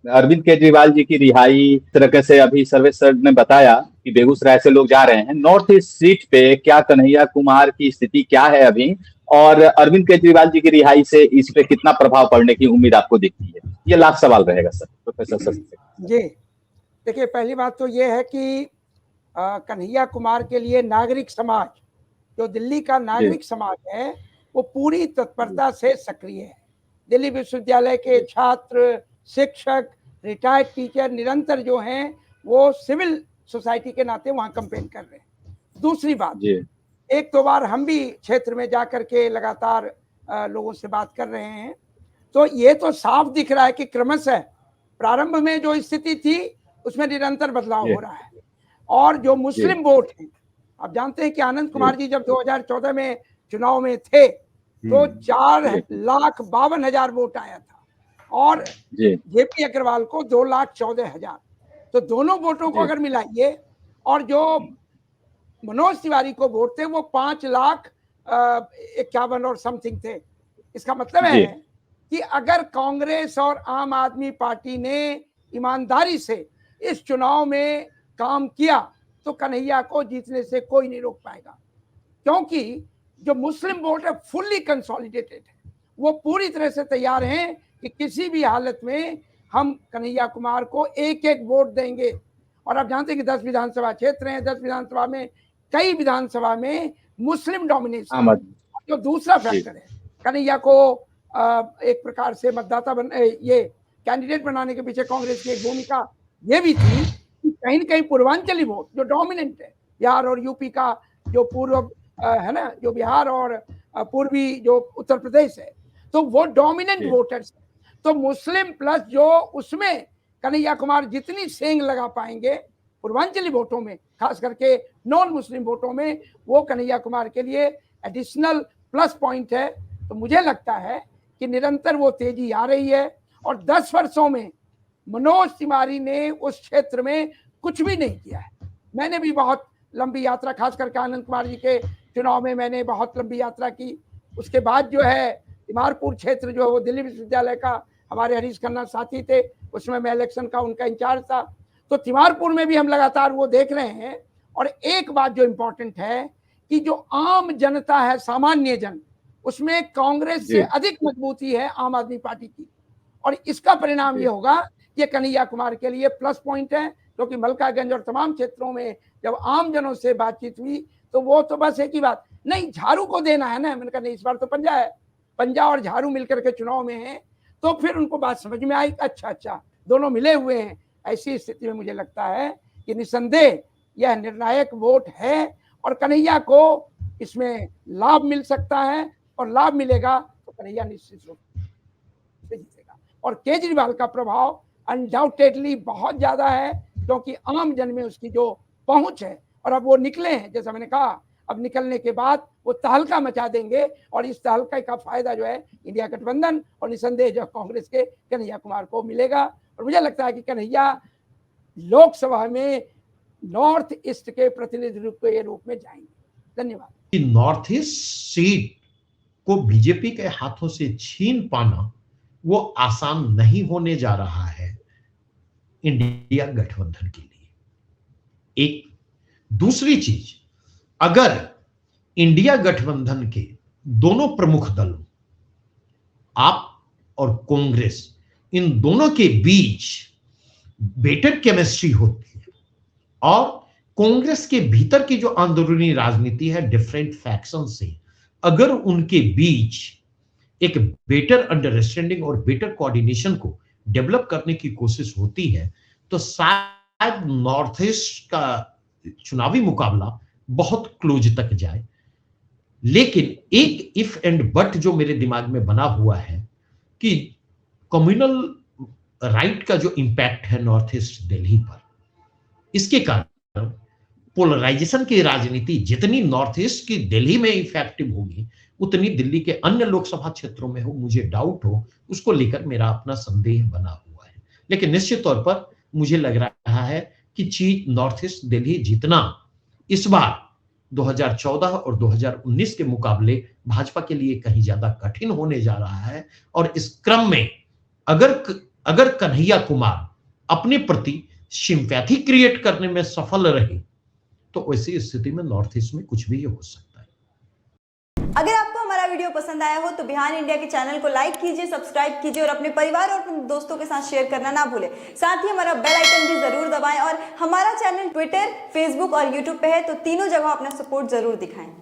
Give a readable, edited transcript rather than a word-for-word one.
अरविंद केजरीवाल जी की रिहाई, इस तरह से अभी सर्वे सर ने बताया कि बेगूसराय से लोग जा रहे हैं नॉर्थ ईस्ट सीट पे, क्या कन्हैया कुमार की स्थिति क्या है अभी, और अरविंद केजरीवाल जी की रिहाई से इस पे कितना प्रभाव पड़ने की उम्मीद आपको दिखती है? ये लास्ट सवाल रहेगा सर, प्रोफेसर शशि शेखर। जी देखिए, पहली बात तो ये है कि कन्हैया कुमार के लिए नागरिक समाज, जो दिल्ली का नागरिक समाज है, वो पूरी तत्परता से सक्रिय है। दिल्ली विश्वविद्यालय के छात्र, शिक्षक, रिटायर्ड टीचर निरंतर जो हैं वो सिविल सोसाइटी के नाते वहाँ कंपेन कर रहे हैं। दूसरी बात, एक दो बार हम भी क्षेत्र में जाकर के लगातार लोगों से बात कर रहे हैं, तो ये तो साफ दिख रहा है कि क्रमशः प्रारंभ में जो स्थिति थी उसमें निरंतर बदलाव हो रहा है। और जो मुस्लिम वोट हैं, आप जानते हैं कि आनंद कुमार जी जब 2014 में चुनाव में थे तो 4,52,000 वोट आया था और जेपी अग्रवाल को 2,14,000। तो दोनों वोटों को अगर मिलाइए और जो मनोज तिवारी को वोट थे वो 5,51,000 और समथिंग थे। इसका मतलब है कि अगर कांग्रेस और आम आदमी पार्टी ने ईमानदारी से इस चुनाव में काम किया तो कन्हैया को जीतने से कोई नहीं रोक पाएगा, क्योंकि जो मुस्लिम वोट है फुल्ली कंसोलिडेटेड है, वो पूरी तरह से तैयार हैं कि किसी भी हालत में हम कन्हैया कुमार को एक एक वोट देंगे। और आप जानते हैं कि 10 विधानसभा क्षेत्र हैं, 10 विधानसभा में कई विधानसभा में मुस्लिम डोमिनेशन, जो दूसरा फैक्टर है कन्हैया को एक प्रकार से मतदाता ये कैंडिडेट बनाने के पीछे कांग्रेस की एक भूमिका ये भी थी कि कहीं न कहीं पूर्वांचली वोट जो डोमिनेंट है, बिहार और यूपी का जो पूर्व है ना, जो बिहार और पूर्वी जो उत्तर प्रदेश है, तो वो डोमिनेंट वोटर्स है। तो मुस्लिम प्लस जो उसमें कन्हैया कुमार जितनी सेंग लगा पाएंगे पूर्वांचली वोटों में, खास करके नॉन मुस्लिम वोटों में, वो कन्हैया कुमार के लिए एडिशनल प्लस पॉइंट है। तो मुझे लगता है कि निरंतर वो तेजी आ रही है और 10 वर्षों में मनोज तिवारी ने उस क्षेत्र में कुछ भी नहीं किया है। मैंने भी बहुत लंबी यात्रा, खास करके आनंद कुमार जी के चुनाव में मैंने बहुत लंबी यात्रा की। उसके बाद जो है तिमारपुर क्षेत्र जो है वो दिल्ली विश्वविद्यालय का हमारे हरीश खन्ना साथी थे, उसमें मैं इलेक्शन का उनका इंचार्ज था। तो तिमारपुर में भी हम लगातार वो देख रहे हैं। और एक बात जो इम्पोर्टेंट है कि जो आम जनता है, सामान्य जन, उसमें कांग्रेस से अधिक मजबूती है आम आदमी पार्टी की। और इसका परिणाम ये होगा कि कन्हैया कुमार के लिए प्लस पॉइंट है, क्योंकि मलकागंज और तमाम क्षेत्रों में जब आम जनों से बातचीत हुई तो वो तो बस एक ही बात, नहीं झाड़ू को देना है ना। मैंने कहा नहीं, इस बार तो पंजा है, पंजा और झाड़ू मिलकर के चुनाव में है। तो फिर उनको बात समझ में आई, अच्छा दोनों मिले हुए हैं। ऐसी स्थिति में मुझे लगता है कि निसंदेह यह निर्णायक वोट है और कन्हैया को इसमें लाभ मिल सकता है और लाभ मिलेगा तो कन्हैया निश्चित रूप से जीतेगा। और केजरीवाल का प्रभाव अनडाउटेडली बहुत ज्यादा है, क्योंकि आम जन में उसकी जो पहुंच है, और अब वो निकले हैं, जैसा मैंने कहा, अब निकलने के बाद वो तहलका मचा देंगे और इस तहलका का फायदा जो है इंडिया गठबंधन और निसंदेह जो कांग्रेस के कन्हैया कुमार को मिलेगा। और मुझे लगता है कि कन्हैया लोकसभा में नॉर्थ ईस्ट के प्रतिनिधि के रूप में जाएंगे। धन्यवाद। नॉर्थ ईस्ट सीट को बीजेपी के हाथों से छीन पाना वो आसान नहीं होने जा रहा है इंडिया गठबंधन के लिए। एक दूसरी चीज, अगर इंडिया गठबंधन के दोनों प्रमुख दलों, आप और कांग्रेस, इन दोनों के बीच बेटर केमिस्ट्री होती है और कांग्रेस के भीतर की जो अंदरूनी राजनीति है डिफरेंट फैक्शन से, अगर उनके बीच एक बेटर अंडरस्टैंडिंग और बेटर कोऑर्डिनेशन को डेवलप करने की कोशिश होती है तो शायद नॉर्थ ईस्ट का चुनावी मुकाबला बहुत क्लोज तक जाए। लेकिन एक इफ एंड बट जो मेरे दिमाग में बना हुआ है कि कम्युनल राइट का जो इंपैक्ट है नॉर्थ ईस्ट दिल्ली पर, इसके कारण पोलराइजेशन की राजनीति जितनी नॉर्थ ईस्ट की दिल्ली में इफेक्टिव होगी उतनी दिल्ली के अन्य लोकसभा क्षेत्रों में हो, मुझे डाउट हो, उसको लेकर मेरा अपना संदेह बना हुआ है। लेकिन निश्चित तौर पर मुझे लग रहा है कि चीज नॉर्थ ईस्ट दिल्ली जितना इस बार 2014 और 2019 के मुकाबले भाजपा के लिए कहीं ज्यादा कठिन होने जा रहा है। और इस क्रम में अगर अगर कन्हैया कुमार अपने प्रति सिंपैथी क्रिएट करने में सफल रहे तो ऐसी स्थिति में नॉर्थ ईस्ट में कुछ भी हो सकता है। अगर आपको हमारा वीडियो पसंद आया हो तो बिहान इंडिया के चैनल को लाइक कीजिए, सब्सक्राइब कीजिए और अपने परिवार और अपने दोस्तों के साथ शेयर करना ना भूलें। साथ ही हमारा बेल आइकन भी जरूर दबाएं और हमारा चैनल ट्विटर, फेसबुक और यूट्यूब पे है तो तीनों जगह अपना सपोर्ट जरूर दिखाएं।